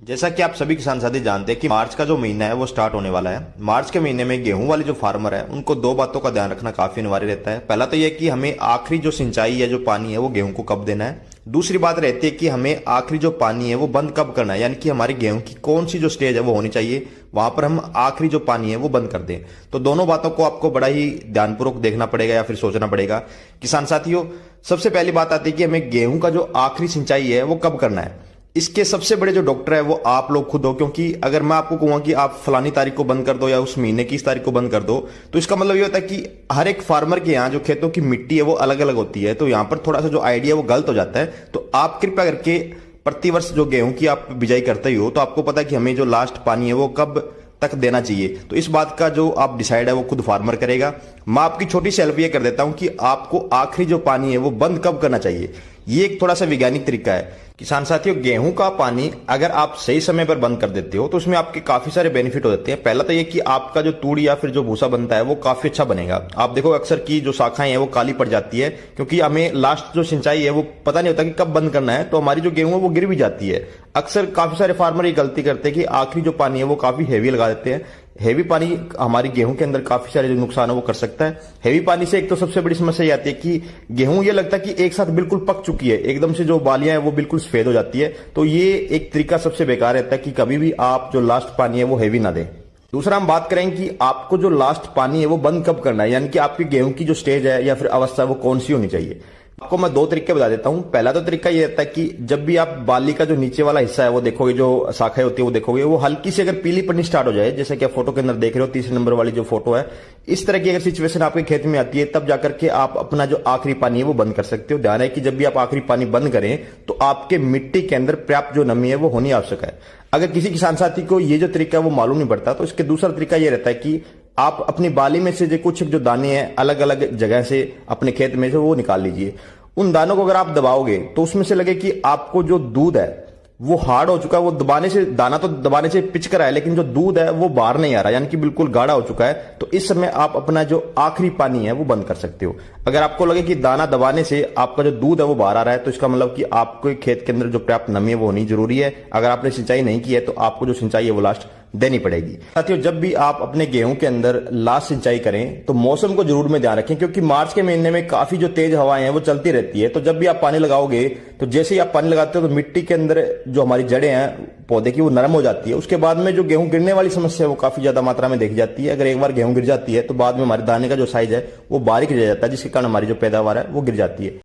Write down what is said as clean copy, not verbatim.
जैसा कि आप सभी किसान साथी जानते हैं कि मार्च का जो महीना है वो स्टार्ट होने वाला है। मार्च के महीने में गेहूं वाले जो फार्मर है उनको दो बातों का ध्यान रखना काफी अनिवार्य रहता है। पहला तो यह कि हमें आखिरी जो सिंचाई है, जो पानी है, वो गेहूं को कब देना है। दूसरी बात रहती है कि हमें आखिरी जो पानी है वो बंद कब करना है, यानी कि हमारी गेहूं की कौन सी जो स्टेज है वो होनी चाहिए, वहां पर हम आखिरी जो पानी है वो बंद कर दें। तो दोनों बातों को आपको बड़ा ही ध्यानपूर्वक देखना पड़ेगा या फिर सोचना पड़ेगा। किसान साथियों, सबसे पहली बात आती है कि हमें गेहूं का जो आखिरी सिंचाई है वो कब करना है। इसके सबसे बड़े जो डॉक्टर है वो आप लोग खुद हो, क्योंकि अगर मैं आपको कहूंगा कि आप फलानी तारीख को बंद कर दो या उस महीने की इस तारीख को बंद कर दो, तो इसका मतलब ये होता है कि हर एक फार्मर के यहाँ जो खेतों की मिट्टी है वो अलग अलग होती है। तो यहाँ पर थोड़ा सा जो आइडिया वो गलत हो जाता है। तो आप कृपया करके प्रतिवर्ष जो गेहूं की आप बिजाई करते ही हो तो आपको पता है कि हमें जो लास्ट पानी है वो कब तक देना चाहिए। तो इस बात का जो आप डिसाइड है वो खुद फार्मर करेगा। मैं आपकी छोटी सी हेल्प ये कर देता हूं कि आपको आखिरी जो पानी है वो बंद कब करना चाहिए। ये एक थोड़ा सा वैज्ञानिक तरीका है। किसान साथियों, गेहूं का पानी अगर आप सही समय पर बंद कर देते हो तो उसमें आपके काफी सारे बेनिफिट हो जाते हैं। पहला तो ये कि आपका जो तूड़ी या फिर जो भूसा बनता है वो काफी अच्छा बनेगा। आप देखो अक्सर की जो शाखाएं हैं वो काली पड़ जाती है, क्योंकि हमें लास्ट जो सिंचाई है वो पता नहीं होता कि कब बंद करना है, तो हमारी जो गेहूं है वो गिर भी जाती है। अक्सर काफी सारे फार्मर ये गलती करते हैं कि आखिरी जो पानी है वो काफी हैवी लगा देते हैं। हैवी पानी हमारी गेहूं के अंदर काफी सारे जो नुकसान है वो कर सकता है। हैवी पानी से एक तो सबसे बड़ी समस्या ये आती है कि गेहूं ये लगता है कि एक साथ बिल्कुल पक चुकी है, एकदम से जो बालियां हैं वो बिल्कुल सफेद हो जाती है। तो ये एक तरीका सबसे बेकार रहता है कि कभी भी आप जो लास्ट पानी है वो हैवी ना दें। दूसरा हम बात करेंगे कि आपको जो लास्ट पानी है वो बंद कब करना है, यानी कि आपकी गेहूं की जो स्टेज है या फिर अवस्था वो कौन सी होनी चाहिए। आपको मैं दो तरीके बता देता हूं। पहला तो तरीका ये रहता है कि जब भी आप बाली का जो नीचे वाला हिस्सा है वो देखोगे, जो शाखाएं होती है वो देखोगे, वो हल्की सी अगर पीली पड़नी स्टार्ट हो जाए, जैसे कि आप फोटो के अंदर देख रहे हो, तीसरे नंबर वाली जो फोटो है, इस तरह की अगर सिचुएशन आपके खेत में आती है तब जाकर के आप अपना जो आखिरी पानी है वो बंद कर सकते हो। ध्यान है कि जब भी आप आखिरी पानी बंद करें तो आपके मिट्टी के अंदर पर्याप्त जो नमी है वो होनी आवश्यक है। अगर किसी किसान साथी को ये जो तरीका है वो मालूम नहीं पड़ता तो इसके दूसरा तरीका ये रहता है कि आप अपनी बाली में से जो कुछ जो दाने हैं अलग अलग जगह से अपने खेत में से वो निकाल लीजिए। उन दानों को अगर आप दबाओगे तो उसमें से लगे कि आपको जो दूध है वो हार्ड हो चुका है, वो दबाने से, दाना तो दबाने से पिच कर है लेकिन जो दूध है वो बाहर नहीं आ रहा, यानी कि बिल्कुल गाढ़ा हो चुका है। तो इस समय आप अपना जो आखिरी पानी है वो बंद कर सकते हो। अगर आपको लगे कि दाना दबाने से आपका जो दूध है वो बाहर आ रहा है तो इसका मतलब कि आपको खेत के अंदर जो पर्याप्त नमी है वो होनी जरूरी है। अगर आपने सिंचाई नहीं की है तो आपको जो सिंचाई है वो लास्ट देनी पड़ेगी। साथियों, जब भी आप अपने गेहूं के अंदर लास्ट सिंचाई करें तो मौसम को जरूर में ध्यान रखें, क्योंकि मार्च के महीने में काफी जो तेज हवाएं हैं वो चलती रहती है। तो जब भी आप पानी लगाओगे तो जैसे ही आप पानी लगाते हो तो मिट्टी के अंदर जो हमारी जड़ें हैं पौधे की वो नरम हो जाती है। उसके बाद में जो गेहूं गिरने वाली समस्या है वो काफी ज्यादा मात्रा में देखी जाती है। अगर एक बार गेहूं गिर जाती है तो बाद में हमारे दाने का जो साइज है वो बारीक रह जाता है, जिसके कारण हमारी जो पैदावार है वो गिर जाती है।